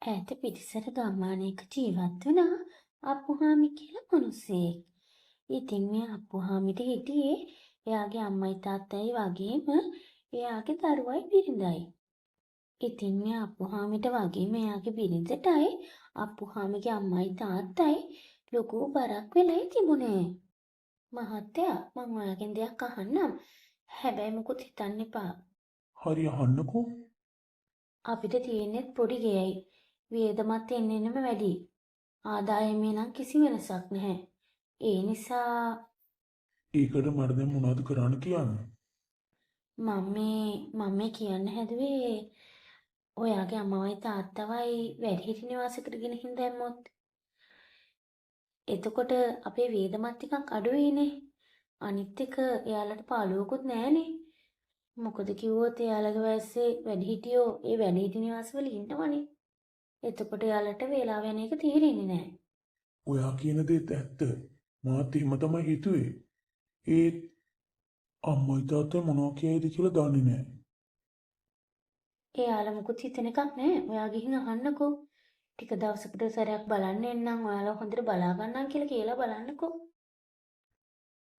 ඈත පිටිසර ගම්මානයක ජීවත් වුණා අප්පුහාමි කියලා මිනිස්සෙක්. ඉතින් මේ අප්පුහාමිට හිටියේ එයාගේ අම්මයි තාත්තයි වගේම එයාගේ දරුවයි බිරිඳයි. ඉතින් මේ අප්පුහාමිට වගේම එයාගේ බිරිඳටයි අප්පුහාමිගේ අම්මයි තාත්තයි ලොකු බරක් වෙලයි තිබුණේ. මහත්තයා මං ඔයාගෙන් දෙයක් අහන්නම්. හැබැයි මොකුත් හිතන්න එපා. හරි අහන්නකෝ. අපිට තියෙන්නේ පොඩි ගෙයයි. වියදමත් එන්නෙම වැඩි. ආදායමේ නම් කිසි වෙනසක් නැහැ. ඒ නිසා ඒකට මට දැන් මොනවද කරන්න කියන්නේ? මම මේ කියන්න හැදුවේ ඔයාගේ අම්මවයි තාත්තවයි වැඩිහිටි නිවාසයකට ගෙනihin දැම්මොත්. එතකොට අපේ වියදමත් ටිකක් අඩු වෙයිනේ. අනිත් එක එයාලට පාළුවකුත් නැහනේ. මොකද කිව්වොත් එයාලගේ වයසේ වැඩිහිටියෝ ඒ වැඩිහිටි නිවාසවල ඉන්නවනේ. එතකොට එයාලට වේලාව යන එක තේරෙන්නේ නැහැ. ඔයා කියන දේත් ඇත්ත. මාත් එහෙම තමයි හිතුවේ. ඒත් අම්මයි තාත්තයි මොනවා කියයිද කියලා දන්නේ නැහැ. එයාලා මුකුත් හිතන එකක් නැහැ. ඔයා ගිහින් අහන්නකෝ. ටික දවසකට සැරයක් බලන්න එන්නම්. ඔයාලා හොඳට බලා ගන්නම් කියලා බලන්නකෝ.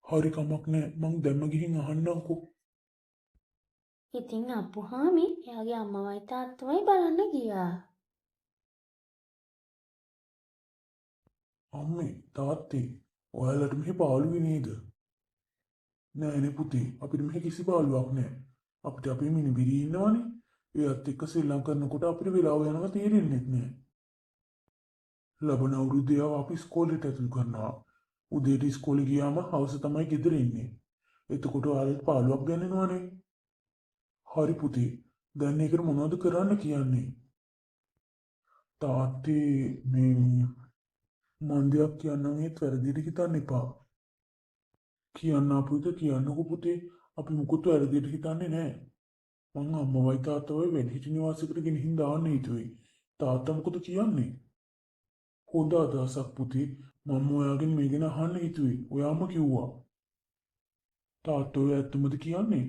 හරි කමක් නැහැ. මං දැම්ම ගිහින් අහන්නම්කෝ. ඉතින් අප්පුහාමි එයාගේ අම්මවයි තාත්තවයි බලන්න ගියා. අම්මේ තාත්තේ ඔයාලට මෙහි පාළුවේ නේද? නෑනේ පුතේ. අපිට මෙහි කිසි පාළුවක් නැහැ. අපිට අපේ මිනිබිරි ඉන්නවනේ. ඒත් එක්ක ශ්‍රී කරනකොට අපිට වෙලාව යනවා තේරෙන්නේ නැහැ. ලබන අවුරුද්දේ අපි ඉස්කෝලේට ඇතුල් කරනවා. උදේට ඉස්කෝලේ ගියාම හවස තමයි ගෙදර ඉන්නේ. එතකොට ඔයාලට පාළුවක් ගන්නවනේ. හරි පුතේ. දැන් ඒකට මොනවද කරන්න කියන්නේ? තාත්තේ මේ මන් දෙයක් කියන්නම් ඒත් වැරදියට හිතන්න එපා. කියන්න අපුද කියන්නකෝ පුතේ. අපි මුකුත් වැරදියට හිතන්නේ නැහැ. මං අම්මවයි තාත්තවයි වැඩිහිටි නිවාසයකට ගෙනihin දාන්න හිතුවේ. තාත්තා මොකද කියන්නේ? හොඳ අදහසක් පුතේ. මම ඔයාගෙන් මේ ගැන අහන්න හිතුවේ. ඔයාම කිව්වා. තාත්තෝ ඇත්තමද කියන්නේ?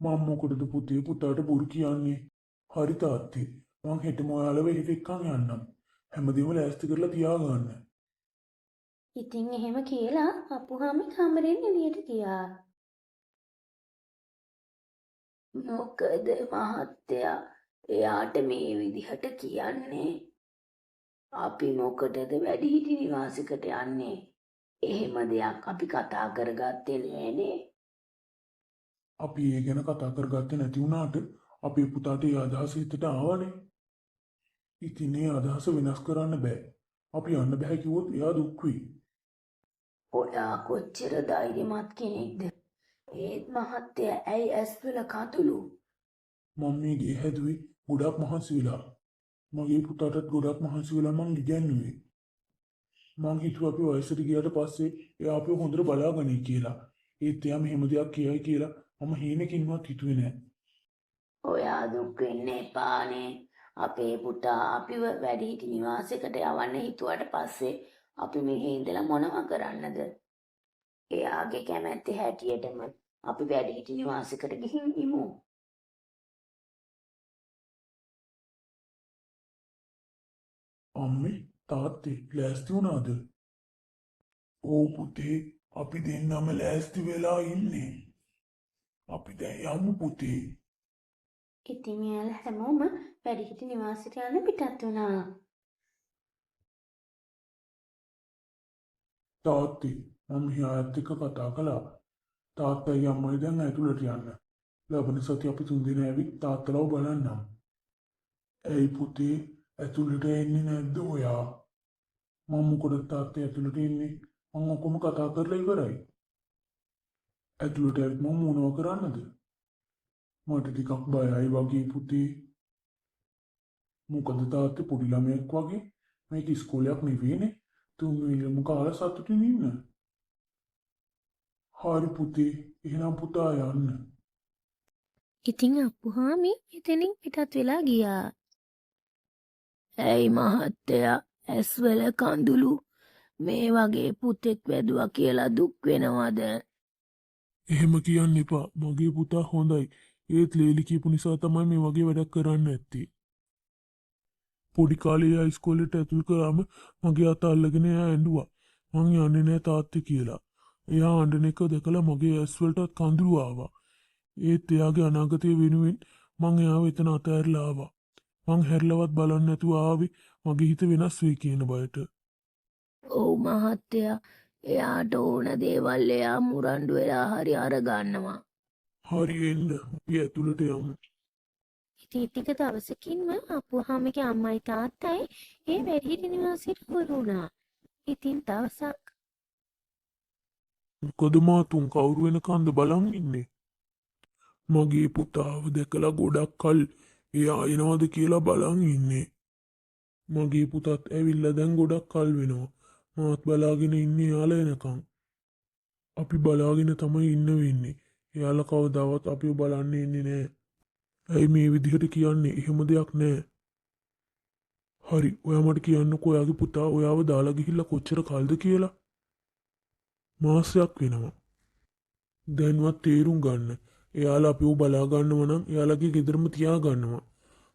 මම මොකටද පුතේ පුතාට බොරු කියන්නේ? හරි තාත්තේ. මං හෙටම ඔයාලව එහෙට එක්කන් යන්නම්. හැමදේම ලෑස්ති කරලා තියාගන්න. ඉතින් එහෙම කියලා අප්පුහාමි කාමරෙන් එළියට ගියා. මොකද මහත්තයා එයාට මේ විදිහට කියන්නේ? අපි මොකටද වැඩිහිටි නිවාසයකට යන්නේ? එහෙම දෙයක් අපි කතා කරගත්තේ නෑනේ. අපි ඒ ගැන කතා කරගත්තේ නැති වුණාට අපේ පුතාට ඒ අදහස හිතට ආවනේ. ඉතින් ඒ අදහස වෙනස් කරන්න බෑ. අපි යන්න බෑ කිව්වොත් එයා දුක් වෙයි. ඔයා කොච්චර ධෛර්යමත් කෙනෙක්ද? ඒත් මහත්තයා ඇයි ඇස්වල කඳුළු? මම මේ ගේ හැදුවේ ගොඩක් මහන්සි වෙලා. මගේ පුතාටත් ගොඩක් මහන්සි වෙලා මං ඉගැන්නුවේ. මං හිතුවා අපි වයසට ගියාට පස්සේ එයා අපිව හොඳට බලාගනී කියලා. ඒත් එයා මෙහෙම දෙයක් කියයි කියලා මම හීනකින්වත් හිතුවේ නෑ. ඔයා දුක් වෙන්න එපානේ. අපේ පුතා අපිව වැඩිහිටි නිවාසයකට යවන්න හිතුවට පස්සේ අපි මෙහි ඉඳලා මොනව කරන්නද? එයාගේ කැමැත්ත හැටියටම අපි වැඩිහිටි නිවාසයකට ගිහින් ඉමු. අම්මේ තාත්තේ ලෑස්ති වුණාද? ඕ පුතේ අපි දෙන්නම ලෑස්ති වෙලා ඉන්නේ. අපි දැන් යමු පුතේ. ඉතින් එයාලා හැමෝම වැඩිහිටි නිවාසයට යන්න පිටත් වුණා. තාත්තේ මම එයාත් එක්ක කතා කළා. තාත්තයි අම්මයි දැන් ඇතුළට යන්න. ලබන සති අපි තුන්දෙනා ඇවිත් තාත්තලව බලන්නම්. ඇයි පුතේ ඇතුළට එන්නේ නැද්ද ඔයා? මම මොකටද තාත්තේ ඇතුළට එන්නේ? මම ඔක්කොම කතා කරලා ඉවරයි. ඇතුළට ඇවිත් මම මොනව කරන්නද? මට ටිකක් බයයි වගේ පුතේ. මොකද තාත්තේ පොඩි ළමයෙක් වගේ මේක ඉස්කෝලයක් නෙවෙයිනේ. තුන්වෙනිම කාලා සතුටින් ඉන්න. හරි පුතේ එහෙනම් පුතා යන්න. ඉතින් අප්පුහාමි එතනින් පිටත් වෙලා ගියා. ඇයි මහත්තයා ඇස්වල කඳුළු? මේ වගේ පුතෙක් වැදුවා කියලා දුක් වෙනවද? එහෙම කියන්න එපා. මගේ පුතා හොඳයි. ඒත් ලේලි කියපු නිසා තමයි මේ වගේ වැඩක් කරන්න ඇත්තේ. පොඩි කාලේ ඉස්කෝලේට ඇතුල් කරාම මගේ අත අල්ලගෙන එයා ඇඬුවා. මං යන්නේ නෑ තාත්තේ කියලා. එයා අඬන එක දැකලා මගේ ඇස් වලටත් කඳුළු ආවා. ඒත් එයාගේ අනාගතය වෙනුවෙන් මං එයාව එතන අතහැරලා ආවා. මං හැරිලවත් බලන්නේ නැතුව ආවේ මගේ හිත වෙනස් වෙයි කියන බයට. ඔව් මහත්තයා. එයාට ඕන දේවල් එයා මුරණ්ඩු වෙලා හරි අරගන්නවා. හරි එන්න අපි ඇතුළට යමු. ඉතින් ටික දවසකින්ම අප්පුහාමිගේ අම්මයි තාත්තයි ඒ වැඩිහිටි නිවාසයට හුරු වුණා. ඉතින් දවසක් මොකද මාතුන් කවුරු වෙනකන්ද බලන් ඉන්නේ? මගේ පුතාව දැකලා ගොඩක් කල් එයා එනවද කියලා බලන් ඉන්නේ. මගේ පුතත් ඇවිල්ලා දැන් ගොඩක් කල් වෙනවා. මාත් බලාගෙන ඉන්නේ යාලා එනකන්. අපි බලාගෙන තමයි ඉන්න වෙන්නේ. එයාලා කවදාවත් අපිව බලන්න එන්නේ නෑ. ඇයි මේ විදිහට කියන්නේ? එහෙම දෙයක් නෑ. හරි, ඔයා මට කියන්නකෝ ඔයාගේ පුතා ඔයාව දාලා ගිහිල්ලා කොච්චර කල්ද කියලා? මාසයක් වෙනවා. දැන්වත් තේරුම් ගන්න. එයාලා අපිව බලා ගන්නව නම් එයාලගේ ගෙදරම තියා ගන්නවා.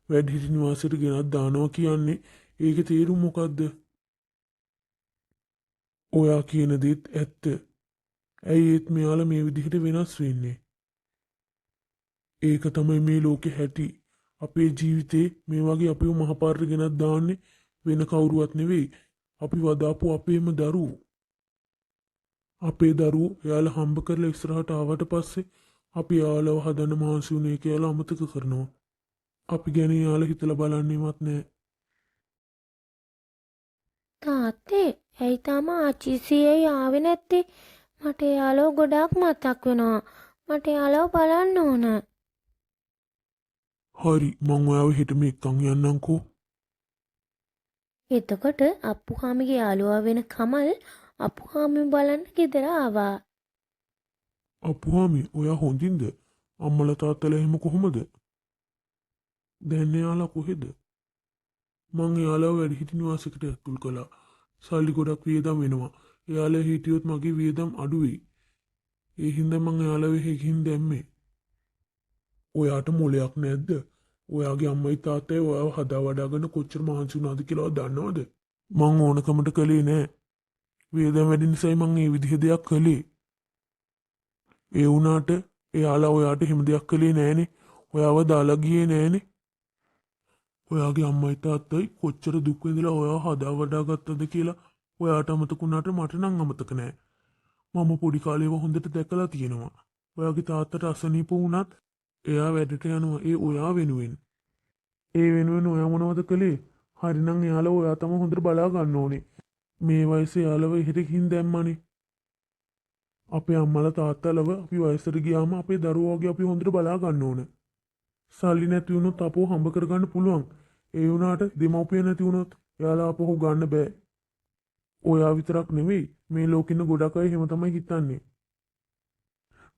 වැඩිහිටි නිවාසයට ගෙනත් දානවා කියන්නේ ඒකේ තේරුම මොකද්ද? ඔයා කියන දේත් ඇත්ත. ඇයි ඒත් මෙයාලා මේ විදිහට වෙනස් වෙන්නේ? ඒක තමයි මේ ලෝකේ හැටි. අපේ ජීවිතේ මේ වගේ අපිව මහපාරට ගෙනත් දාන්නේ වෙන කවුරුවත් නෙවෙයි. අපි වදාපු අපේම දරුවෝ. අපේ දරුවෝ එයාලා හම්බ කරලා ඉස්සරහට ආවට පස්සේ අපි එයාලව හදන්න මහන්සි වුණේ කියලා අමතක කරනවා. අපි ගැන එයාලා හිතලා බලන්නේවත් නැහැ. තාත්තේ ඇයි තාම ආච්චිසියේ ආවේ නැත්තේ? මට එයාලව ගොඩාක් මතක් වෙනවා. මට එයාලව බලන්න ඕන. හරි, මං ඔයාව හෙටම එක්කන් යන්නම්කෝ. එතකොට අප්පුහාමිගේ යාළුවා වෙන කමල් අප්පුහාමිව බලන්න ගෙදර ආවා. අප්පුහාමි, ඔයා හොඳින්ද? අම්මලා තාත්තලා එහෙම කොහොමද? දැන් එයාලා කොහෙද? මං එයාලා වැඩිහිටි නිවාසයකට ඇතුල් කළා. සල්ලි ගොඩක් වියදම් වෙනවා. එයාලා හිටියොත් මගේ වියදම් අඩු වෙයි. ඒ හින්දා මං එයාලා වෙහෙකින් දැම්මේ. ඔයාට මොලයක් නැද්ද? ඔයාගේ අම්මයි තාත්තයි ඔයාව හදා වඩාගෙන කොච්චර මහන්සි වුණාද කියලා දන්නවද? මං ඕනකමට කළේ නෑ. වියදම් වැඩි නිසායි මං මේ විදිහ දෙයක් කළේ. ඒ වුණාට එයාලා ඔයාට හිම දෙයක් කළේ නෑනේ. ඔයාව දාලා ගියේ නෑනේ. ඔයාගේ අම්මයි තාත්තයි කොච්චර දුක් විඳලා ඔයාව හදා වඩා ගත්තද කියලා ඔයාට අමතක වුණාට මට නම් අමතක නෑ. මම පොඩි කාලේ හොඳට දැකලා තියෙනවා. ඔයාගේ තාත්තට අසනීප වුණත් එයා වැඩට යනවා ඒ ඔයා වෙනුවෙන්. ඒ වෙනුවෙන් ඔයා මොනවද කළේ? හරිනම් එයාලා ඔයා තමයි හොඳට බලා ගන්න ඕනේ. මේ වයසේ එයාලව එහෙට ගිහින් දැම්මනේ. අපේ අම්මලා තාත්තලව අපි වයසට ගියාම අපේ දරුවෝ වගේ අපි හොඳට බලා ගන්න ඕන. සල්ලි නැති වුණොත් අපෝ හම්බ කරගන්න පුළුවන්. ඒ වුණාට දෙමව්පිය නැති වුණොත් එයාලා අපෝ ගන්න බෑ. ඔයා විතරක් නෙවෙයි මේ ලෝකෙින ගොඩක් අය එහෙම තමයි හිතන්නේ.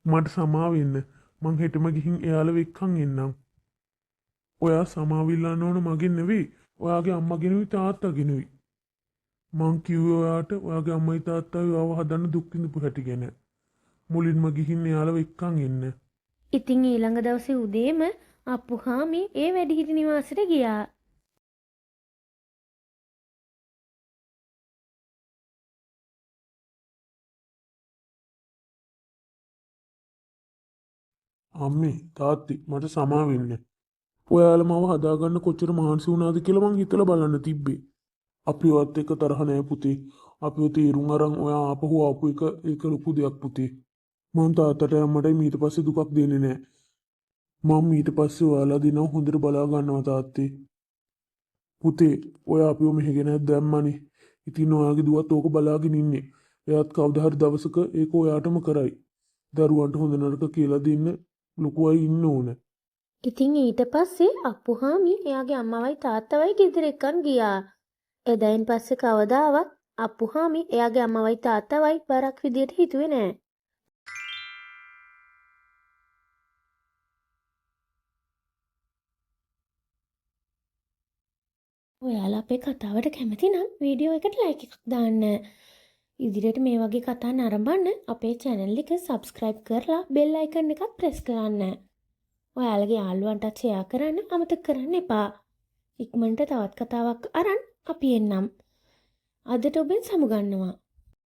මට සමාව වෙන්න. මං හෙටම ගිහින් එයාලව එක්කන් එන්නම්. ඔයා සමාවිල්ලන්න ඕන මගෙන් නෙවෙයි. ඔයාගේ අම්මගෙනුයි තාත්තගෙනුයි. මං කිව්වේ ඔයාට ඔයාගේ අම්මයි තාත්තයි ඔයාව හදන්න දුක් විඳපු හැටි ගැන. මුලින්ම ගිහින් එයාලව එක්කන් එන්න. ඉතින් ඊළඟ දවසේ උදේම අප්පුහාමි ඒ වැඩිහිටි නිවාසයට ගියා. අම්මේ තාත්ති මට සමා වෙන්න. ඔයාලා මාව හදාගන්න කොච්චර මහන්සි වුණාද කියලා මං හිතලා බලන්න තිබ්බේ. අපිවත් එක්ක තරහ නෑ පුතේ. අපිව තීරුම් අරන් ඔයා ආපහු ආපු එක ඒක ලොකු දෙයක් පුතේ. මං තාත්තට අම්මට ඊට පස්සේ දුකක් දෙන්නේ නෑ. මම ඊට පස්සේ ඔයාලා දිනව හොඳට බලා ගන්නවා තාත්තේ. පුතේ ඔයා අපිව මෙහෙගෙන දැම්මනේ. ඉතින් ඔයාගේ දුවත් ඕක බලාගෙන ඉන්නේ. එයාත් කවදා හරි දවසක ඒක ඔයාටම කරයි. දරුවන්ට හොඳ නරක කියලා දෙන්න ලොකු අය ඉන්න ඕන. ඉතින් ඊට පස්සේ අප්පුහාමි එයාගේ අම්මවයි තාත්තවයි ගෙදර එක්කන් ගියා. එදායින් පස්සේ කවදාවත් අප්පුහාමි එයාගේ අම්මවයි තාත්තවයි බරක් විදියට හිතුවේ නෑ. ඔයාලා අපේ කතාවට කැමති නම් වීඩියෝ එකට ලයික් එකක් දාන්න. ඉදිරියට මේ වගේ කතා නරඹන්න අපේ channel එක subscribe කරලා bell icon එකත් press කරන්න. ඔයාලගේ යාළුවන්ටත් share කරන්න අමතක කරන්න එපා. ඉක්මනට තවත් කතාවක් අරන් අපි එන්නම්. අදට ඔබෙන් සමුගන්නවා.